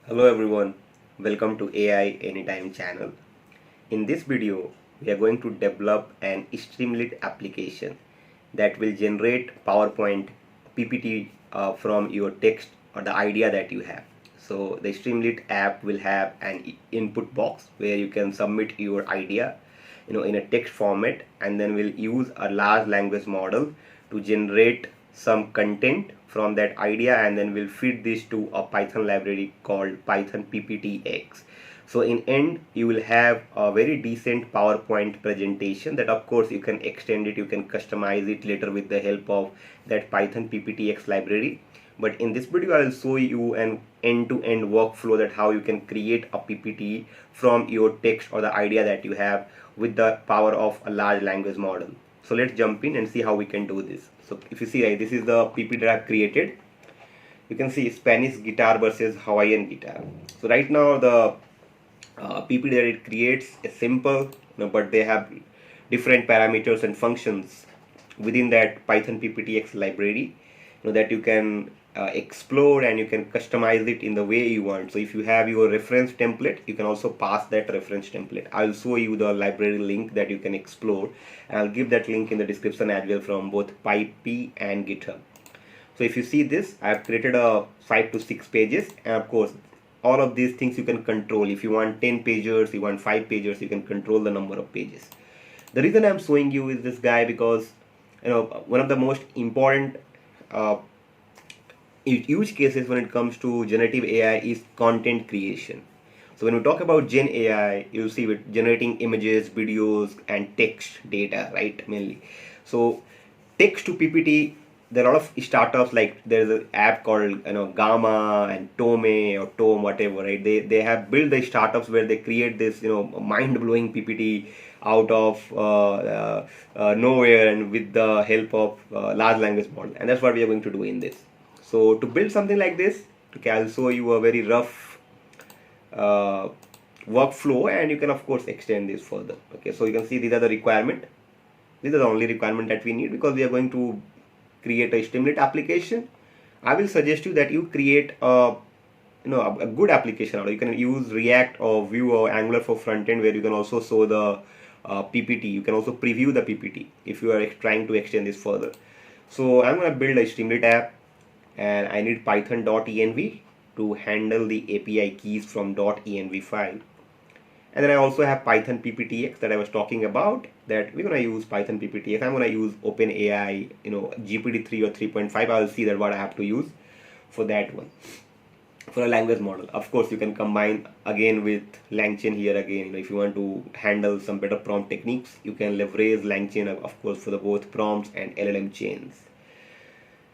Hello everyone, welcome to AI Anytime channel. In this video, we are going to develop an Streamlit application that will generate PowerPoint PPT from your text or the idea that you have. So the Streamlit app will have an input box where you can submit your idea, in a text format, and then we'll use a large language model to generate some content from that idea, and then we'll feed this to a Python library called Python PPTX. So in end, you will have a very decent PowerPoint presentation that of course you can extend it, you can customize it later with the help of that Python PPTX library. But in this video, I will show you an end-to-end workflow that how you can create a PPT from your text or the idea that you have with the power of a large language model. So let's jump in and see how we can do this. So if you see, this is the PPT that I've created. You can see Spanish guitar versus Hawaiian guitar. So right now the PPT that it creates is simple, but they have different parameters and functions within that Python PPTX library, that you can explore, and you can customize it in the way you want. So if you have your reference template, you can also pass that reference template. I'll show you the library link that you can explore, and I'll give that link in the description as well from both PyP and GitHub. So if you see this, I have created a 5 to 6 pages, and of course all of these things you can control. If you want 10 pages, you want 5 pages, you can control the number of pages. The reason I'm showing you is this guy because one of the most important use cases when it comes to generative AI is content creation. So when we talk about Gen AI, you'll see with generating images, videos, and text data, right? Mainly. So text to PPT, there are a lot of startups, like there's an app called Gamma and Tome or Tome, whatever, right? They have built the startups where they create this mind-blowing PPT out of nowhere, and with the help of large language model, and that's what we are going to do in this. So to build something like this, okay, I'll show you a very rough workflow, and you can of course extend this further. Okay, so you can see these are the requirement. These are the only requirement that we need because we are going to create a Streamlit application. I will suggest you that you create a good application, or you can use React or Vue or Angular for front end, where you can also show the PPT. You can also preview the PPT if you are trying to extend this further. So I'm going to build a Streamlit app, and I need python.env to handle the API keys from .env file. And then I also have Python PPTX that I was talking about, that we're going to use Python PPTX. I'm going to use OpenAI, GPT-3 or 3.5. I'll see that what I have to use for that one. For a language model, of course, you can combine again with LangChain here again. If you want to handle some better prompt techniques, you can leverage LangChain, of course, for the both prompts and LLM chains.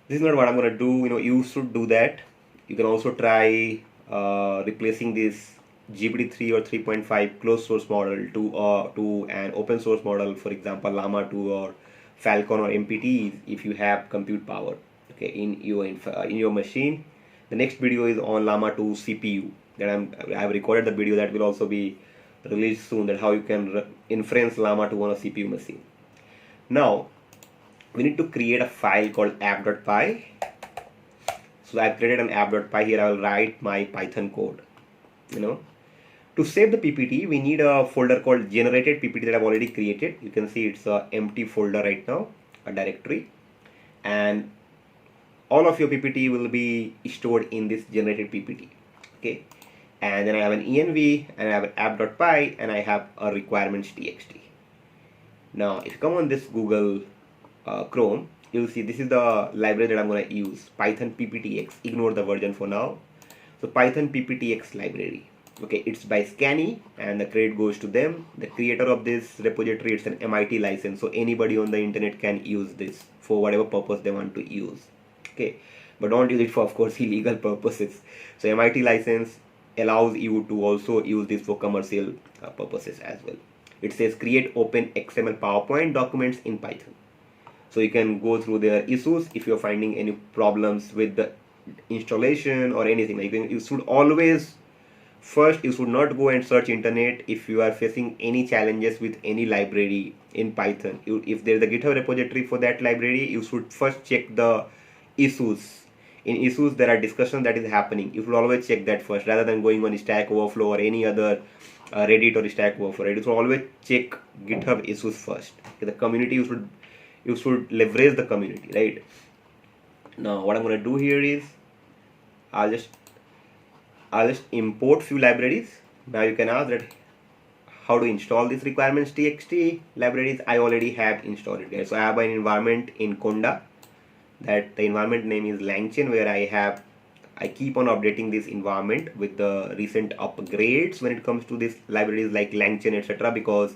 This is not what I'm going to do. You should do that. You can also try replacing this GPT-3 or 3.5 closed source model to an open source model, for example, Llama 2 or Falcon or MPT, if you have compute power, okay, in your machine. The next video is on Llama 2 CPU that I've recorded the video that will also be released soon, that how you can inference Llama 2 on a CPU machine. Now we need to create a file called app.py. So I've created an app.py. Here I will write my Python code. To save the PPT, we need a folder called generated PPT that I've already created. You can see it's an empty folder right now, a directory, and all of your PPT will be stored in this generated PPT. Okay, and then I have an env, and I have an app.py, and I have a requirements.txt. Now if you come on this Google Chrome, you'll see this is the library that I'm going to use, Python PPTX. Ignore the version for now. So Python PPTX library. Okay, it's by Scanny, and the credit goes to them. The creator of this repository, it's an MIT license, so anybody on the internet can use this for whatever purpose they want to use. Okay, but don't use it for, of course, illegal purposes. So MIT license allows you to also use this for commercial purposes as well. It says create open XML PowerPoint documents in Python. So you can go through their issues if you're finding any problems with the installation or anything. You should always first, you should not go and search internet if you are facing any challenges with any library in Python. If there is a GitHub repository for that library, you should first check the issues in issues there are discussions that is happening, you should always check that first rather than going on Stack Overflow or any other Reddit or Stack Overflow, right? You should always check GitHub issues first. Okay, the community, you should leverage the community, right? Now what I'm going to do here is I'll just import few libraries. Now you can ask that how to install these requirements txt libraries. I already have installed it there. So I have an environment in Conda, that the environment name is Langchain, where I keep on updating this environment with the recent upgrades when it comes to these libraries like Langchain, etc. Because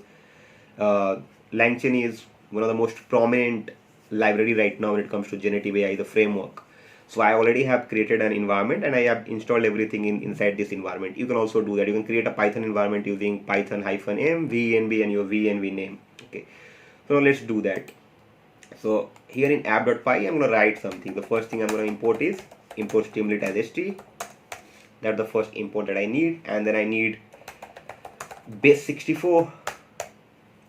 Langchain is one of the most prominent library right now when it comes to generative AI, the framework. So I already have created an environment and I have installed everything inside this environment. You can also do that. You can create a Python environment using python -m venv and your venv name. Okay, so let's do that. So here in app.py I'm going to write something. The first thing I'm going to import is import Streamlit as st. That's the first import that I need. And then I need base64,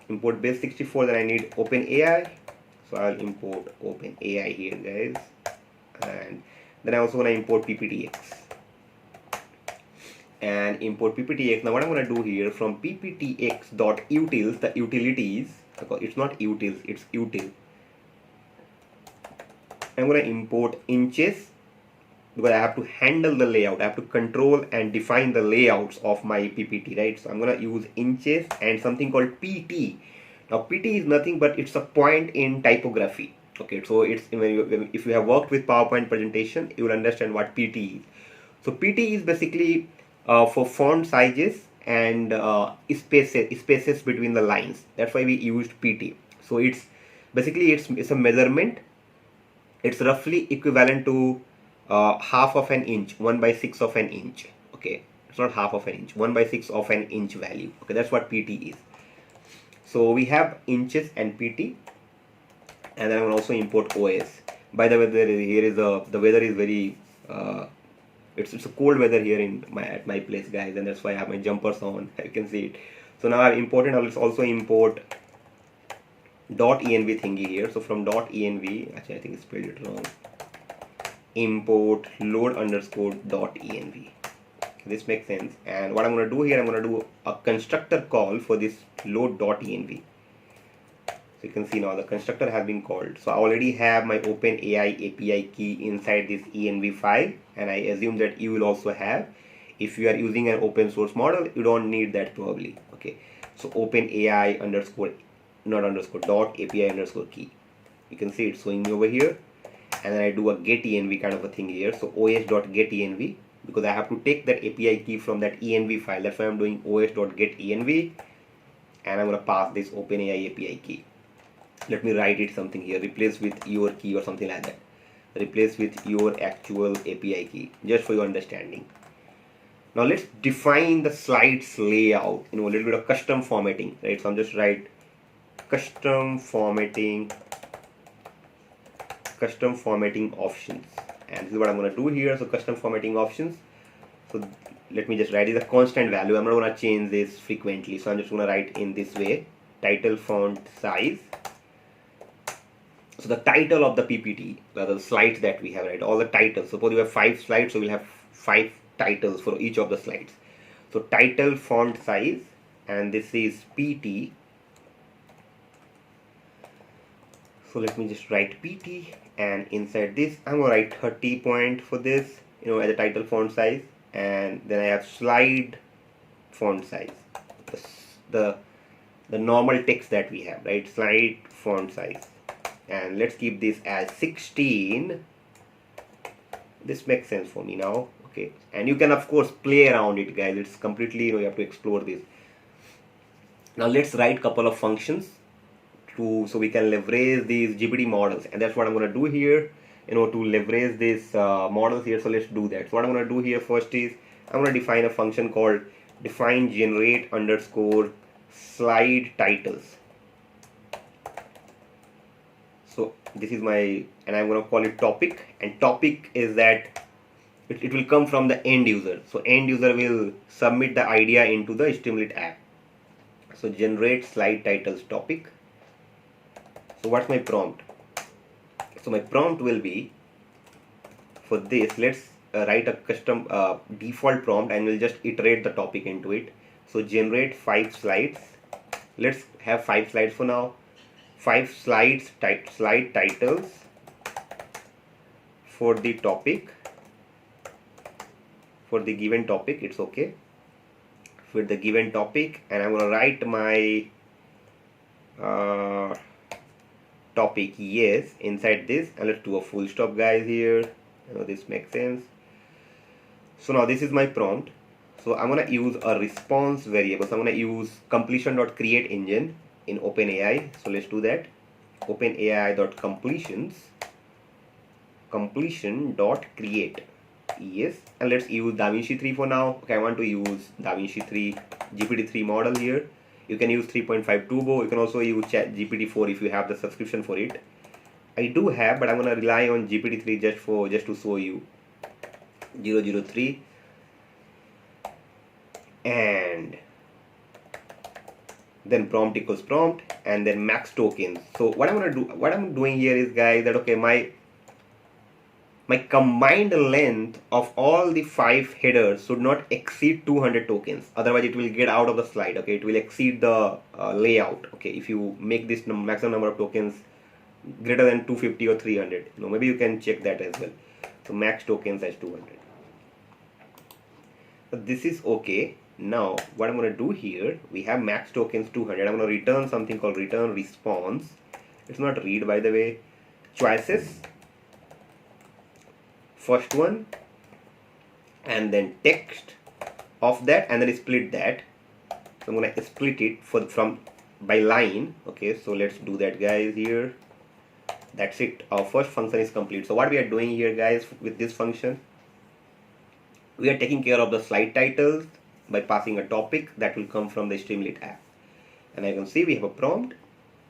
import base64. Then I need OpenAI, so I'll import OpenAI here, guys. And then I also want to import PPTX and import PPTX. Now what I'm going to do here, from pptx.utils, the utilities, it's not utils, it's util, I'm going to import inches, because I have to handle the layout. I have to control and define the layouts of my PPT, right? So I'm going to use inches and something called PT. Now PT is nothing but it's a point in typography. Okay, so it's if you have worked with PowerPoint presentation, you will understand what PT is. So PT is basically for font sizes and spaces between the lines. That's why we used PT. So it's basically it's a measurement. It's roughly equivalent to half of an inch, 1/6 of an inch. Okay, it's not half of an inch, 1/6 of an inch value. Okay, that's what PT is. So we have inches and PT, and then I will also import OS. By the way, here is the weather is very it's a cold weather here at my place, guys, and that's why I have my jumpers on. You can see it. So now I've imported. I'll also import .env thingy here. So from .env, actually I think I spelled it wrong. Import load_.env. This makes sense. And what I'm going to do here, I'm going to do a constructor call for this load.env. So you can see now the constructor has been called. So I already have my OpenAI API key inside this env file, and I assume that you will also have. If you are using an open source model, you don't need that probably. Okay, so OpenAI .api key. You can see it's showing me over here, and then I do a get-env kind of a thing here. So os.get-env, because I have to take that API key from that env file. That's why I'm doing os.get-env, and I'm going to pass this OpenAI API key. Let me write it something here, replace with your key or something like that. Replace with your actual API key, just for your understanding. Now let's define the slides layout, a little bit of custom formatting, right? So I'm just write custom formatting options, and this is what I'm going to do here. So custom formatting options, so let me just write it a constant value. I'm not going to change this frequently, so I'm just going to write in this way: title font size. So the title of the PPT, the slides that we have, right? All the titles. Suppose you have 5 slides, so we'll have 5 titles for each of the slides. So title font size, and this is PT. So let me just write PT, and inside this I'm going to write 30 point for this, as a title font size, and then I have slide font size, the normal text that we have, right? Slide font size, and let's keep this as 16. This makes sense for me now. Okay, and you can of course play around it, guys. It's completely, you have to explore this. Now let's write couple of functions so we can leverage these GPT models, and that's what I'm going to do here, to leverage these models here. So let's do that. So what I'm going to do here first is I'm going to define a function called define generate _ slide titles. So this is my, and I'm going to call it topic, and topic is that it will come from the end user. So end user will submit the idea into the Streamlit app. So generate slide titles topic. So what's my prompt? So my prompt will be for this, let's write a custom default prompt, and we'll just iterate the topic into it. So generate 5 slides. Let's have 5 slides for now. 5 slides, slide titles for the topic, for the given topic. It's okay for the given topic, and I'm gonna write my topic yes inside this, and let's do a full stop, guys, here. I know this makes sense. So now this is my prompt. So I'm gonna use a response variable. So I'm gonna use completion.create engine in OpenAI. So let's do that. OpenAI.completions completion.create yes, and let's use DaVinci 3 for now. Okay, I want to use DaVinci 3 GPT-3 model here. You can use 3.5 Turbo. You can also use ChatGPT 4 if you have the subscription for it. I do have, but I'm gonna rely on GPT-3 just to show you. 003 and then prompt equals prompt, and then max tokens. So what I'm doing here is, guys, that okay, my combined length of all the 5 headers should not exceed 200 tokens, otherwise it will get out of the slide. Okay, it will exceed the layout. Okay, if you make this maximum number of tokens greater than 250 or 300, maybe you can check that as well. So max tokens as 200. But this is okay. Now what I'm going to do here, we have max tokens 200. I'm going to return something called return response. It's not read, by the way. Choices, first one, and then text of that, and then split that. So I'm going to split it from by line. Okay, so let's do that, guys, here. That's it. Our first function is complete. So what we are doing here, guys, with this function, we are taking care of the slide titles by passing a topic that will come from the Streamlit app. And I can see we have a prompt,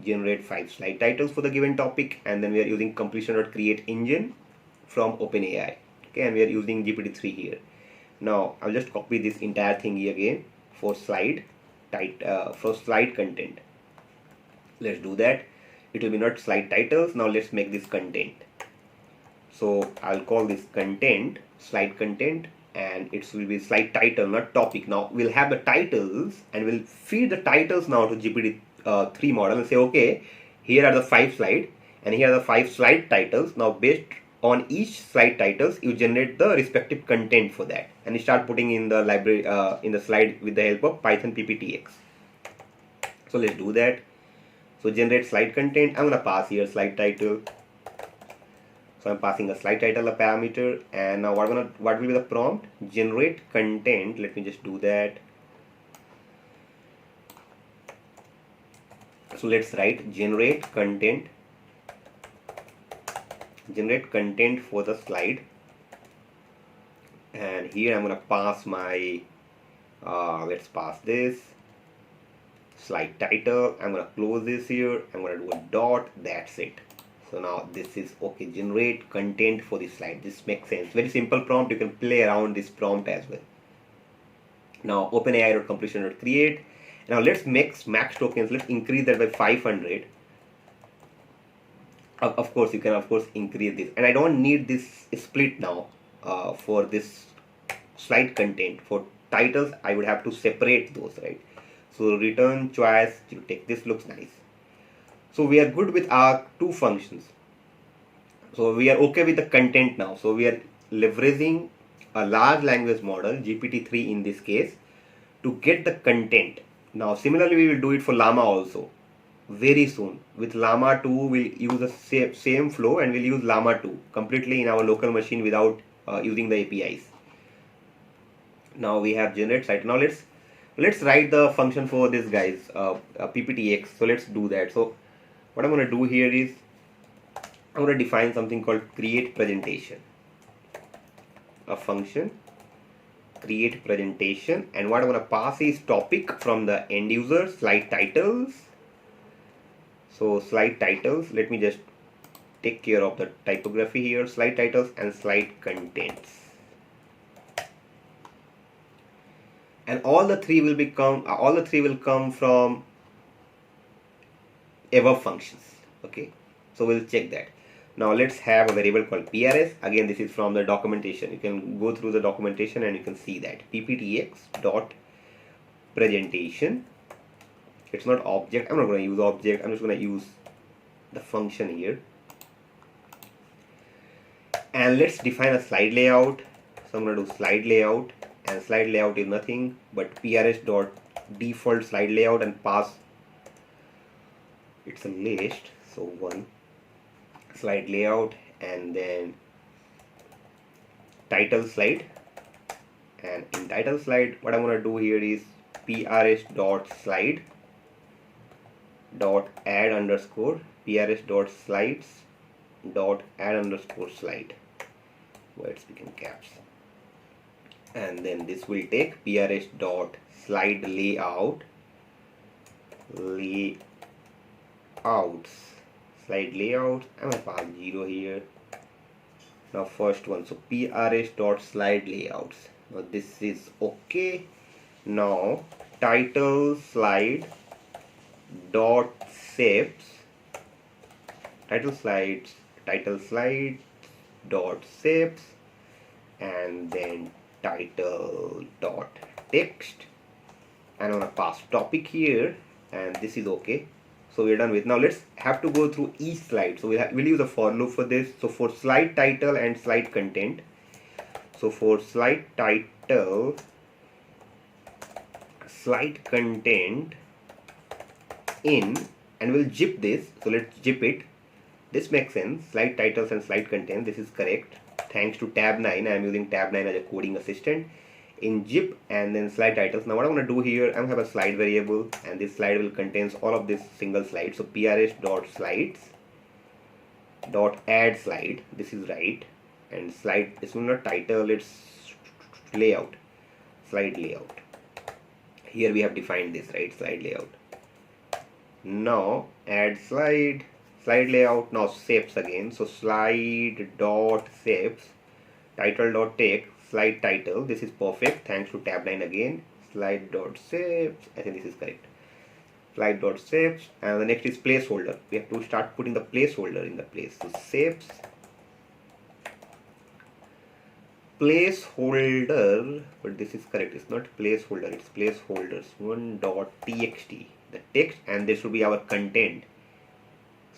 generate 5 slide titles for the given topic, and then we are using completion.create engine from OpenAI. Okay, and we are using GPT-3 here. Now I'll just copy this entire thing here again for slide content. Let's do that. It will be not slide titles. Now let's make this content. So I'll call this content, slide content, and it will be slide title, not topic. Now we'll have the titles, and we'll feed the titles now to GPT-3 model and say, okay, here are the 5 slides, and here are the 5 slide titles. Now based on each slide titles, you generate the respective content for that, and you start putting in the library in the slide with the help of Python PPTX. So let's do that. So generate slide content. I'm gonna pass here slide title. So I'm passing a slide title, a parameter, and now what will be the prompt? Generate content. Let me just do that. So let's write generate content. Generate content for the slide, and here I'm gonna pass my let's pass this slide title. I'm gonna close this here. I'm gonna do a dot. That's it. So now this is okay. Generate content for the slide. This makes sense. Very simple prompt. You can play around this prompt as well. Now OpenAI.completion.create. Now let's make max tokens. Let's increase that by 500. Of course, you can increase this, and I don't need this split now for this slide content. For titles, I would have to separate those, right? So return choice, you take this, looks nice. So we are good with our 2 functions. So we are okay with the content now. So we are leveraging a large language model, GPT-3 in this case, to get the content. Now similarly, we will do it for Llama also. Very soon. With Llama 2, we'll use the same flow, and we'll use Llama 2 completely in our local machine without using the APIs. Now we have generate site. Now let's write the function for this, guys, PPTX. So let's do that. So what I'm going to do here is I'm going to define something called create presentation. A function create presentation, and what I'm going to pass is topic from the end user, slide titles. So slide titles, let me just take care of the typography here, slide titles and slide contents. And all the three will come from above functions. Okay, so we'll check that. Now let's have a variable called PRS. Again, this is from the documentation. You can go through the documentation and you can see that PPTX dot presentation. It's not object. I'm not going to use object. I'm just going to use the function here. And let's define a slide layout. So I'm going to do slide layout, and slide layout is nothing but PRS dot default slide layout and pass. It's a list. So one slide layout and then title slide, and in title slide what I'm going to do here is PRS dot slide dot add underscore PRS dot slides dot add underscore slide, where it's become caps, and then this will take PRS dot slide layouts slide layouts. I'm gonna pass 0 here. Now first one, so PRS dot slide layouts. Now this is okay. Now title slide dot shapes, title slides dot shapes, and then title dot text, and I'm gonna pass topic here, and this is okay. So we're done with. Now let's have to go through each slide. So we'll use a for loop for this. So for slide title and slide content, so for slide title, slide content in, and we'll zip this. So let's zip it. This makes sense. Slide titles and slide content. This is correct. Thanks to tab 9, I am using tab 9 as a coding assistant. In zip and then slide titles. Now what I'm going to do here, I'm going to have a slide variable, and this slide will contains all of this single slide. So PRS dot slides dot add slide. This is right, and slide. This will not title. It's layout. Slide layout. Here we have defined this, right? Slide layout. Now add slide layout. Now shapes again. So slide dot shapes, title dot take, slide title. This is perfect. Thanks to tab 9 again. Slide dot shapes. I think this is correct. Slide dot shapes, and the next is placeholder. We have to start putting the placeholder in the place. So shapes placeholder, but this is correct. It's not placeholder. It's placeholders. One dot txt, the text, and this should be our content.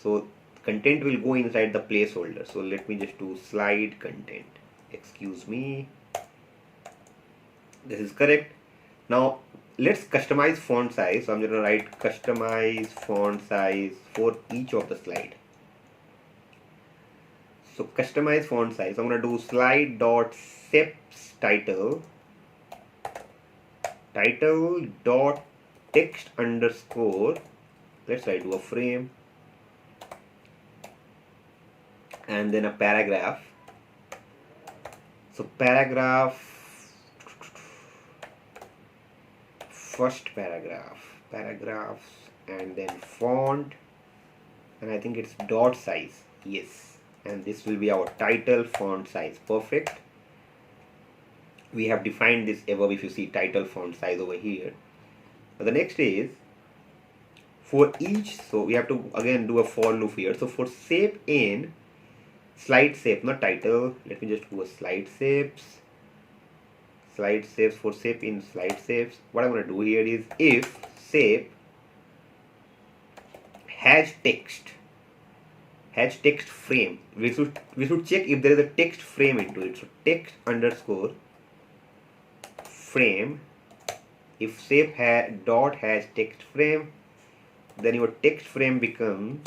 So content will go inside the placeholder. So let me just do slide content. Excuse me. This is correct. Now let's customize font size. So I'm going to write customize font size for each of the slide. So customize font size. I'm going to do slide dot shapes title dot text underscore. Let's try to a frame, and then a paragraph. So paragraph, first paragraphs, and then font, and I think it's dot size. Yes, and this will be our title font size. Perfect. We have defined this above. If you see title font size over here. Now the next is for each. So we have to again do a for loop here. So for shape in slide shape, not title. Let me just do a slide shapes. Slide shapes, for shape in slide shapes. What I'm going to do here is if shape has text frame, we should check if there is a text frame into it. So text underscore frame. If shape dot has text frame, then your text frame becomes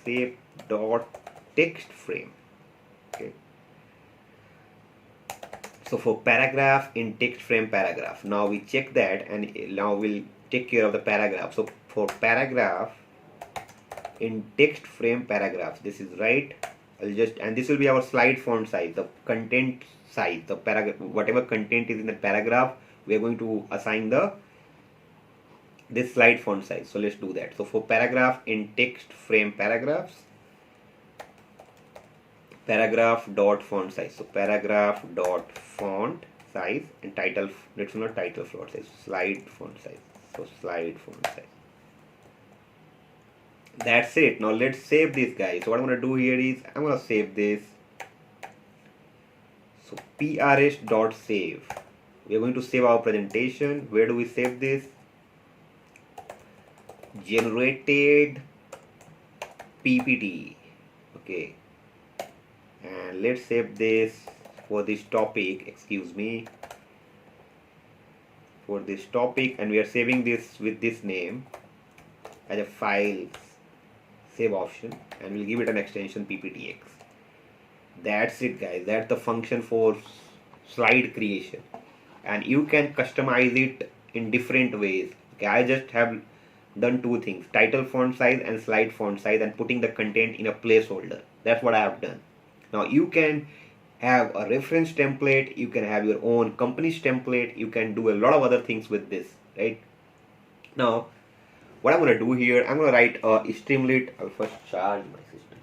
shape dot text frame. Okay. So for paragraph in text frame paragraph, now we check that, and now we'll take care of the paragraph. So for paragraph in text frame paragraph, this is right. And this will be our slide font size, the content size, the paragraph, whatever content is in the paragraph, we are going to assign this slide font size. So let's do that. So for paragraph in text frame paragraph dot font size. So paragraph dot font size, and title, let's not title font size, slide font size. So slide font size. That's it. Now let's save this, guys. So what I'm gonna do here is I'm gonna save this. So prs.save. We are going to save our presentation. Where do we save this? Generated PPT. Okay, and let's save this for this topic. Excuse me, for this topic, and we are saving this with this name as a file save option, and we'll give it an extension PPTX. That's it, guys. That's the function for slide creation, and you can customize it in different ways. Okay, I just have done two things: title font size and slide font size, and putting the content in a placeholder. That's what I have done. Now you can have a reference template, you can have your own company's template, you can do a lot of other things with this, right? Now what I'm going to do here, I'm going to write a Streamlit. I'll first charge my system.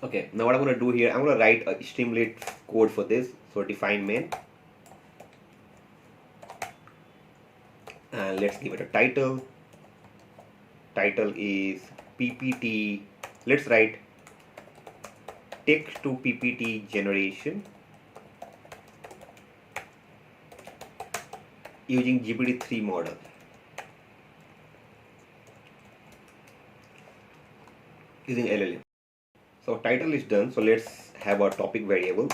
Okay, now what I'm going to do here, I'm going to write a Streamlit code for this. So define main, and let's give it a title. Title is PPT. Let's write text to PPT generation using GPT-3 model. Using LLM. So title is done. So let's have a topic variable,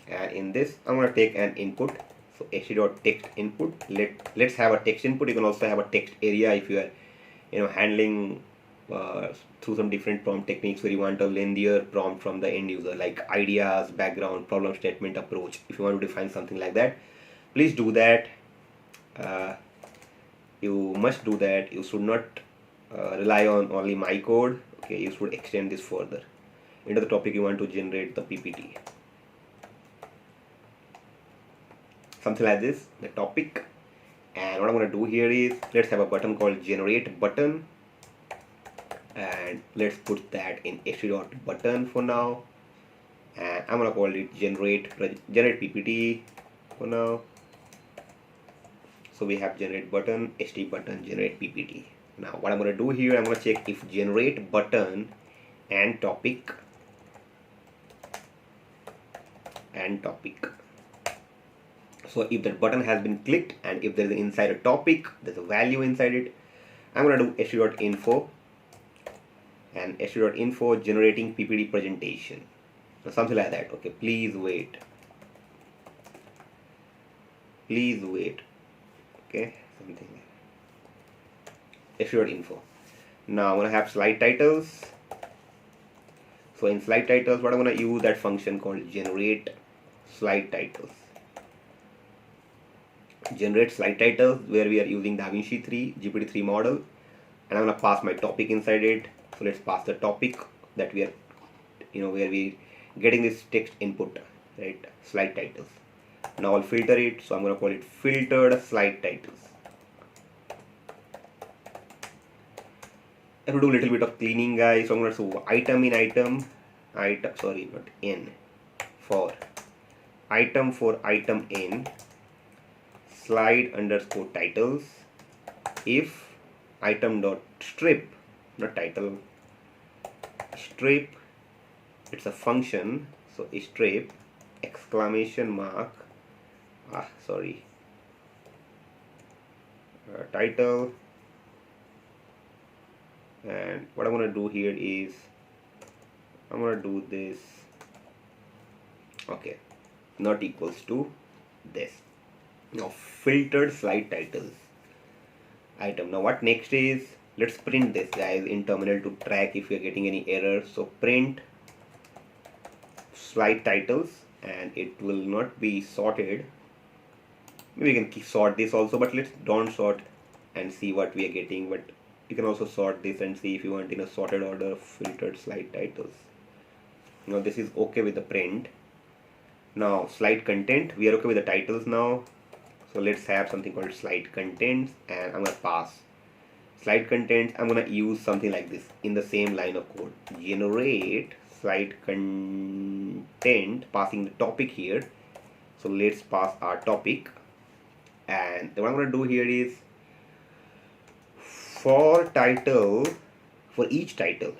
and in this I'm going to take an input. So ht.text input. Let's have a text input. You can also have a text area if you are handling through some different prompt techniques where you want a lengthier prompt from the end user, like ideas, background, problem statement, approach. If you want to define something like that, please do that. You must do that. You should not rely on only my code. Okay, you should extend this further into the topic you want to generate the PPT. Something like this, the topic. And what I'm going to do here is, let's have a button called generate button, and let's put that in ht.button for now, and I'm going to call it generate PPT for now. So we have generate button, ht button, generate PPT. Now what I'm going to do here, I'm going to check if generate button and topic So if that button has been clicked, and if there is inside a topic, there's a value inside it, I'm going to do ht.info, and ht.info generating PPT presentation, or something like that. Okay, please wait. Okay, something like ht.info. Now I'm going to have slide titles. So in slide titles, what I'm going to use that function called generate slide titles. Generate slide titles, where we are using DaVinci 3 GPT-3 model, and I'm going to pass my topic inside it. So let's pass the topic that we are, where we getting this text input, right? Slide titles. Now I'll filter it. So I'm going to call it filtered slide titles. I have to do a little bit of cleaning, guys. So I'm going to do item in item, sorry, not in, for item in slide underscore titles if item dot strip, not title, strip, it's a function, so strip exclamation mark title, and what I'm going to do here is I'm going to do this, okay, not equals to this. Now filtered slide titles item. Now what next is, let's print this, guys, in terminal to track if you're getting any errors. So print slide titles, and it will not be sorted. Maybe we can sort this also, but let's don't sort and see what we are getting. But you can also sort this and see if you want in a sorted order. Filtered slide titles. Now this is okay with the print. Now slide content, we are okay with the titles now. So let's have something called slide contents, and I'm going to pass slide contents. I'm going to use something like this in the same line of code. Generate slide content, passing the topic here. So let's pass our topic, and what I'm going to do here is for title, for each title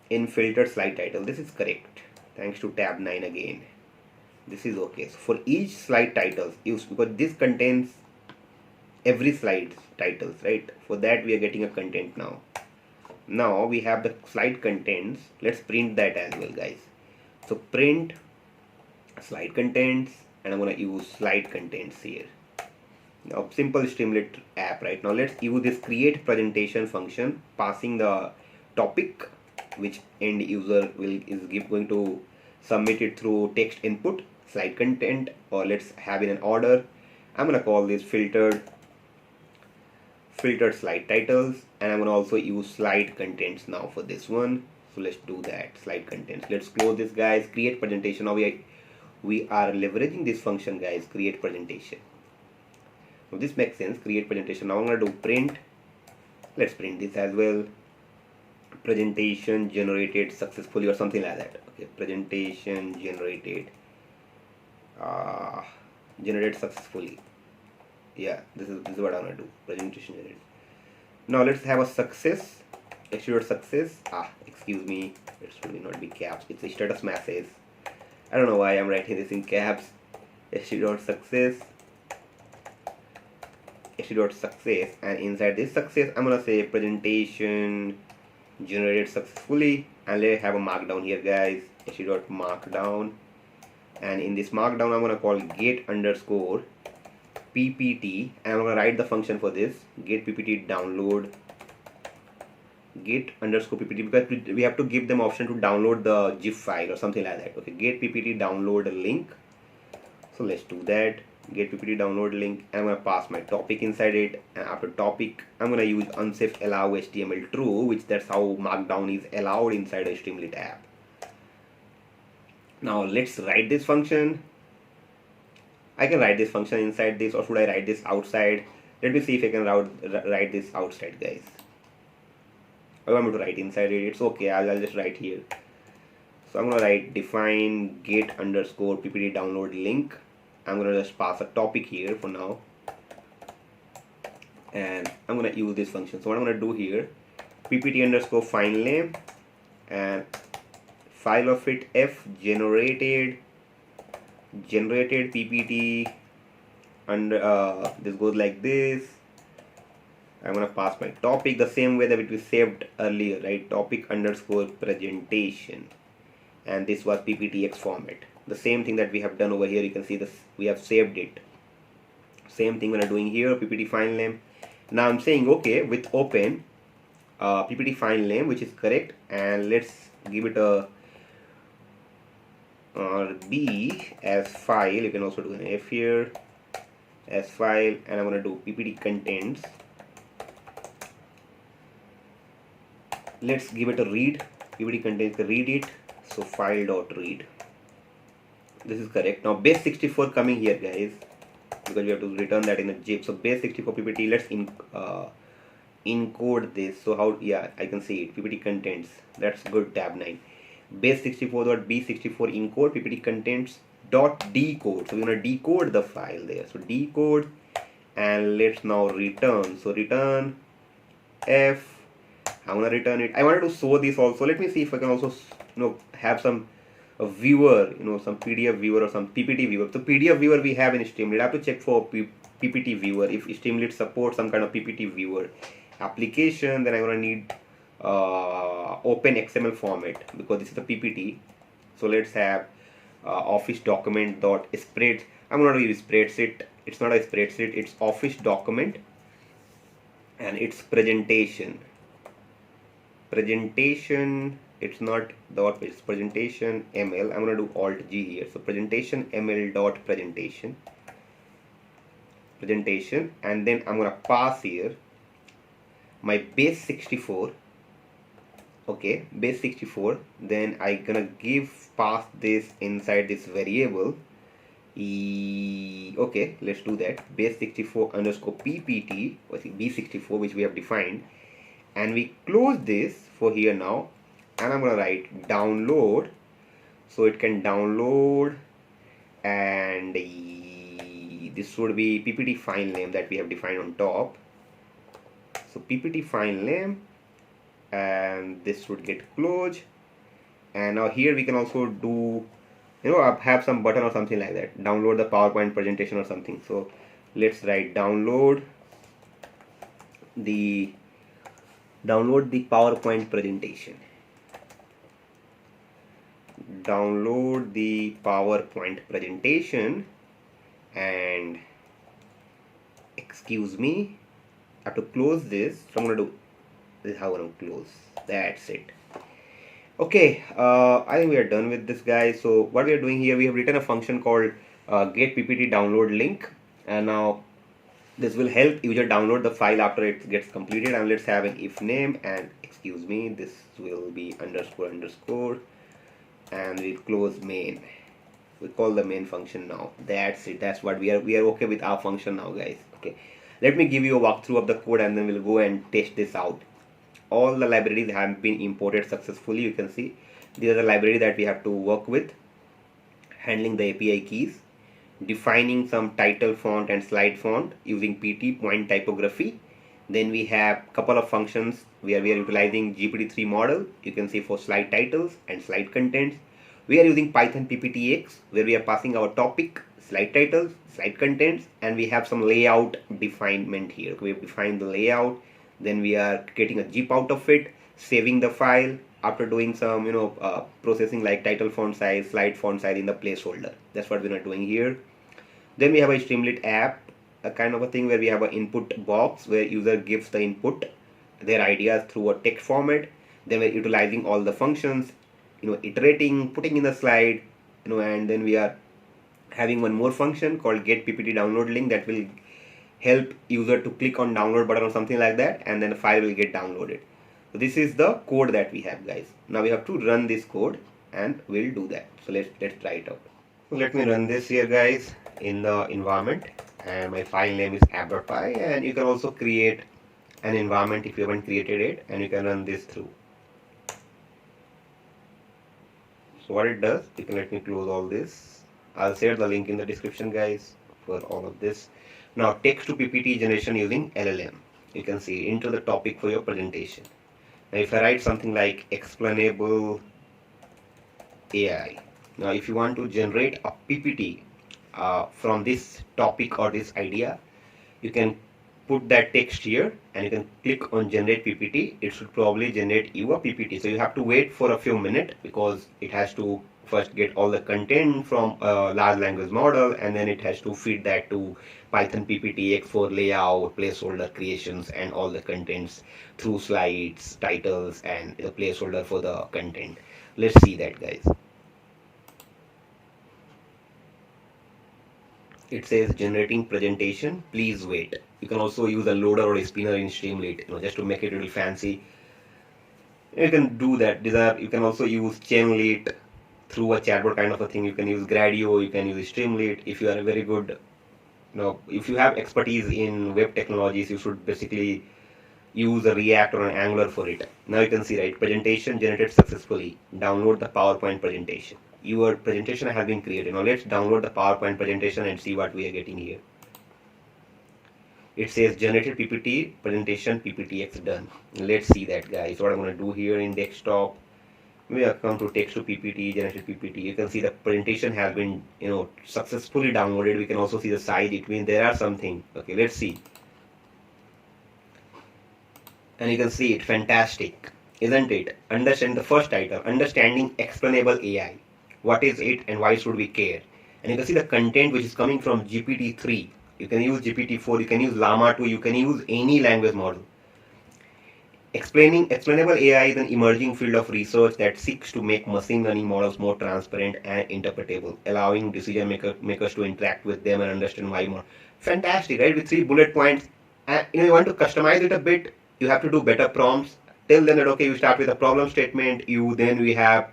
in filtered slide title, this is correct. Thanks to tab 9 again. This is okay. So for each slide titles use, because this contains every slide titles, right? For that we are getting a content now. Now we have the slide contents. Let's print that as well, guys. So print slide contents, and I'm gonna use slide contents here. Now simple Streamlit app, right? Now let's use this create presentation function, passing the topic which end user going to submit it through text input, slide content, or let's have in an order. I'm gonna call this filtered slide titles, and I'm gonna also use slide contents now for this one. So let's do that, slide contents. Let's close this, guys. Create presentation. Now we are leveraging this function, guys, create presentation. So this makes sense, create presentation. Now I'm gonna do print. Let's print this as well. Presentation generated successfully, or something like that. Okay, presentation generated successfully. Yeah, this is what I'm gonna do. Presentation generated. Now let's have a success. Assured success. Excuse me, it should not be caps. It's a status message. I don't know why I'm writing this in caps. Assured success. Assured success, and inside this success, I'm gonna say presentation generated successfully, and let's have a markdown here, guys. Markdown, and in this markdown I'm gonna call get underscore ppt, and I'm gonna write the function for this, get ppt download, get underscore ppt, because we have to give them option to download the zip file or something like that. Okay, get ppt download link. So let's do that, get ppt download link, and I'm gonna pass my topic inside it, and after topic I'm gonna use unsafe allow html true, which that's how markdown is allowed inside a Streamlit app. Now let's write this function. I can write this function inside this, or should I write this outside? Let me see if I can write this outside, guys. I want me to write inside it. It's okay, I'll just write here. So I'm gonna write define get underscore ppt download link. I'm gonna just pass a topic here for now, and I'm gonna use this function. So what I'm gonna do here, ppt underscore file name, and file of it f generated ppt, and this goes like this. I'm gonna pass my topic the same way that it was saved earlier, right? Topic underscore presentation, and this was PPTX format. The same thing that we have done over here. You can see this, we have saved it. Same thing we are doing here, ppt file name. Now I'm saying okay with open ppt file name, which is correct, and let's give it a B as file. You can also do an F here as file, and I'm gonna do ppt contents. Let's give it a read. ppt contents, read it. So file.read. This is correct. Now base 64 coming here, guys, because we have to return that in a zip. So base 64 ppt. Let's encode this. So how? Yeah, I can see it. ppt contents. That's good. Tab 9. Base 64.b64 encode ppt contents dot decode. So we're gonna decode the file there. So decode, and let's now return. So return f. I'm gonna return it. I wanted to show this also. Let me see if I can also have some viewer, some PDF viewer or some PPT viewer. So PDF viewer we have in Streamlit. I have to check for PPT viewer. If Streamlit supports some kind of PPT viewer application, then I'm gonna need open XML format, because this is a PPT. So let's have office document dot spread. I'm gonna use spreadsheet. It's not a spreadsheet. It's office document, and it's presentation. It's not dot, it's presentation ml. I'm gonna do alt G here. So presentation ml dot presentation, and then I'm gonna pass here my base 64. Okay, base 64. Then I gonna pass this inside this variable. Okay, let's do that. Base 64 underscore ppt, or b64, which we have defined, and we close this for here now, and I'm gonna write download, so it can download, and this would be ppt file name that we have defined on top. So PPT file name, and this would get closed. And now here we can also do, have some button or something like that, download the PowerPoint presentation or something. So let's write download the PowerPoint presentation. Download the PowerPoint presentation, and excuse me, I have to close this. So I'm gonna do this is how I'm gonna close. That's it. Okay, I think we are done with this, guys. So what we are doing here, we have written a function called get PPT download link, and now this will help user download the file after it gets completed. And let's have an if name, and excuse me, this will be underscore underscore, and we'll close main. We call the main function now. That's it. That's what we are okay with our function now, guys. Okay, let me give you a walkthrough of the code, and then we'll go and test this out. All the libraries have been imported successfully. You can see these are the library that we have to work with, handling the API keys, defining some title font and slide font using PT point typography. Then we have couple of functions where we are utilizing GPT-3 model. You can see for slide titles and slide contents. We are using Python PPTX, where we are passing our topic, slide titles, slide contents, and we have some layout definement here. We have defined the layout. Then we are getting a zip out of it, saving the file after doing some processing like title font size, slide font size in the placeholder. That's what we are doing here. Then we have a Streamlit app, a kind of a thing where we have an input box where user gives the input, their ideas through a text format. Then we're utilizing all the functions, iterating, putting in the slide, and then we are having one more function called get PPT download link that will help user to click on download button or something like that, and then the file will get downloaded. So this is the code that we have, guys. Now we have to run this code, and we'll do that. So let's try it out. So let me run this here, guys, in the environment, and my file name is app.py, and you can also create an environment if you haven't created it, and you can run this through. So what it does, you can let me close all this. I'll share the link in the description, guys, for all of this. Now text to PPT generation using LLM. You can see into the topic for your presentation. Now if I write something like explainable AI. Now if you want to generate a PPT from this topic or this idea, you can put that text here, and you can click on generate PPT. It should probably generate you a PPT. So you have to wait for a few minutes because it has to first get all the content from a large language model, and then it has to feed that to Python PPTX for layout, placeholder creations, and all the contents through slides, titles, and the placeholder for the content. Let's see that, guys. It says generating presentation, please wait. You can also use a loader or a spinner in Streamlit, just to make it a little fancy. You can do that. You can also use Chainlit through a chatbot kind of a thing. You can use Gradio, you can use Streamlit. If you are a very good, if you have expertise in web technologies, you should basically use a React or an Angular for it. Now you can see, right, presentation generated successfully. Download the PowerPoint presentation. Your presentation has been created. Now let's download the PowerPoint presentation and see what we are getting here. It says generated PPT presentation PPTX done. Let's see that, guys. What I'm going to do here in desktop, we have come to text to PPT, generated PPT. You can see the presentation has been successfully downloaded. We can also see the size. It means there are something. Okay, let's see. And you can see it, fantastic, isn't it? Understand the first title, understanding explainable AI. What is it and why should we care? And you can see the content which is coming from GPT-3. You can use GPT-4, you can use Llama 2, you can use any language model. Explainable AI is an emerging field of research that seeks to make machine learning models more transparent and interpretable, allowing decision makers to interact with them and understand why more. Fantastic, right? With 3 bullet points. And you want to customize it a bit, you have to do better prompts. Tell them that, okay, you start with a problem statement, then we have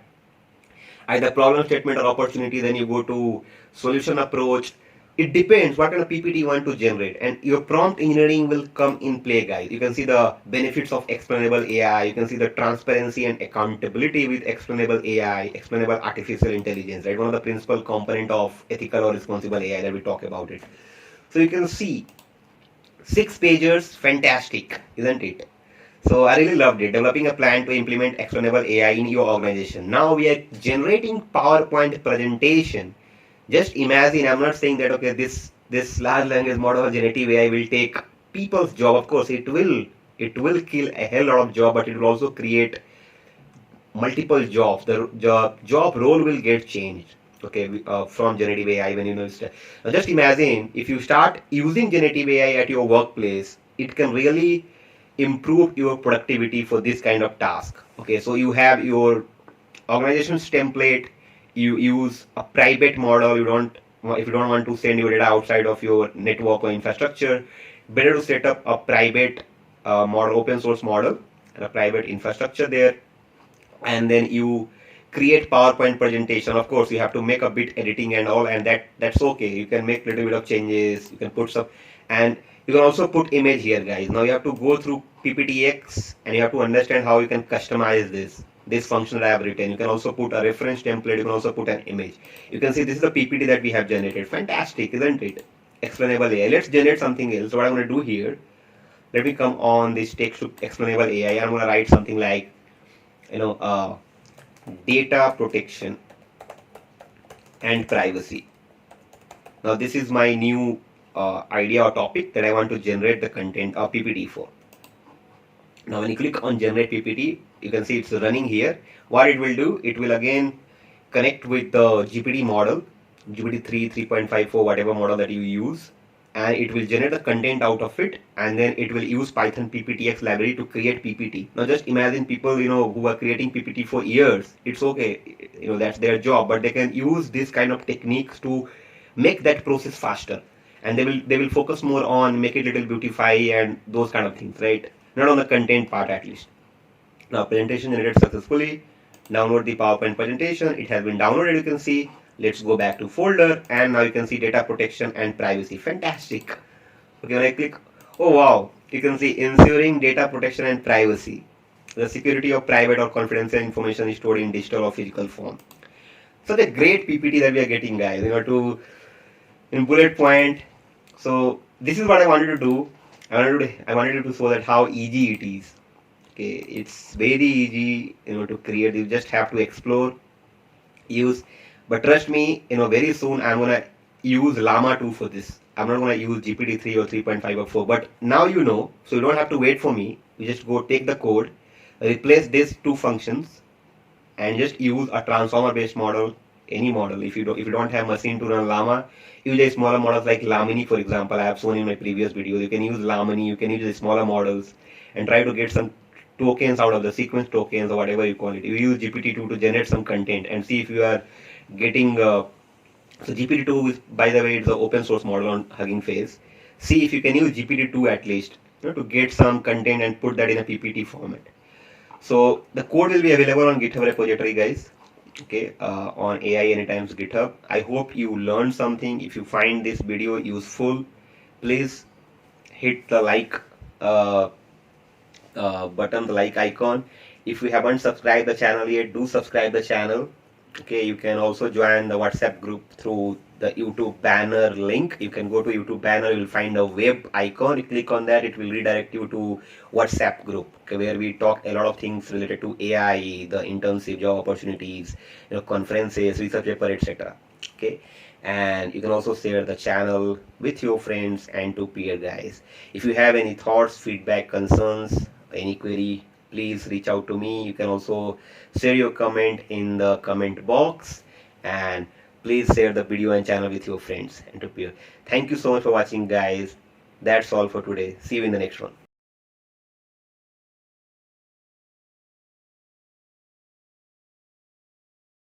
either problem statement or opportunity, then you go to solution approach. It depends what kind of PPT you want to generate, and your prompt engineering will come in play, guys. You can see the benefits of explainable AI. You can see the transparency and accountability with explainable AI, explainable artificial intelligence, right? One of the principal component of ethical or responsible AI that we talk about it. So you can see 6 pages, fantastic, isn't it? So I really loved it. Developing a plan to implement explainable AI in your organization. Now we are generating PowerPoint presentation. Just imagine, I'm not saying that okay, this large language model or generative AI will take people's job. Of course, it will kill a hell lot of job, but it will also create multiple jobs. The job role will get changed. Okay, from generative AI when you know. Now just imagine if you start using generative AI at your workplace, it can really improve your productivity for this kind of task. Okay, so you have your organization's template. You use a private model. You don't if you don't want to send your data outside of your network or infrastructure, better to set up a private model, open source model, and a private infrastructure there, and then you create PowerPoint presentation. Of course, you have to make a bit editing and all, and that's okay. You can make little bit of changes. You can put some, and you can also put image here, guys. Now you have to go through PPTX and you have to understand how you can customize this function that I have written. You can also put a reference template. You can also put an image. You can see this is the PPT that we have generated. Fantastic, isn't it? Explainable AI. Let's generate something else. So what I'm going to do here, let me come on this text to explainable AI. I'm going to write something like, you know, data protection and privacy. Now this is my new idea or topic that I want to generate the content or PPT for. Now when you click on generate PPT, you can see it's running here. What it will do, it will again connect with the GPT model, GPT-3, 3.54, whatever model that you use, and it will generate the content out of it, and then it will use Python PPTX library to create PPT. Now just imagine people, who are creating PPT for years. It's okay, that's their job, but they can use this kind of techniques to make that process faster, and they will focus more on make it little beautify and those kind of things, right? Not on the content part at least. Now presentation generated successfully. Download the PowerPoint presentation. It has been downloaded, you can see. Let's go back to folder, and now you can see data protection and privacy. Fantastic. Okay, when I click, oh wow, you can see ensuring data protection and privacy. The security of private or confidential information is stored in digital or physical form. So the great PPT that we are getting, guys, to in bullet point. So this is what I wanted to do. I wanted to show that how easy it is. Okay, it's very easy, to create. You just have to explore, use. But trust me, very soon I'm gonna use Llama 2 for this. I'm not gonna use GPT-3 or 3.5 or 4. But now so you don't have to wait for me. You just go take the code, replace these two functions, and just use a transformer-based model, any model. If you don't have machine to run Llama, use a smaller models like Lamini, for example. I have shown in my previous videos. You can use Lamini. You can use the smaller models and try to get some tokens out of the sequence tokens or whatever you call it. You use GPT-2 to generate some content and see if you are getting. So GPT-2 is, by the way, it's an open source model on Hugging Face. See if you can use GPT-2 at least, to get some content and put that in a PPT format. So the code will be available on GitHub repository, guys. Okay, on AI Anytime's GitHub. I hope you learned something. If you find this video useful, please hit the like button, the like icon. If you haven't subscribed the channel yet, do subscribe the channel. Okay, you can also join the WhatsApp group through the YouTube banner link. You can go to YouTube banner, you will find a web icon. You click on that, it will redirect you to WhatsApp group, okay, where we talk a lot of things related to AI, the internship, job opportunities, conferences, research paper, etc. Okay, and you can also share the channel with your friends and to peer guys. If you have any thoughts, feedback, concerns, any query, please reach out to me. You can also share your comment in the comment box, and please share the video and channel with your friends and to peer. Thank you so much for watching, guys. That's all for today. See you in the next one.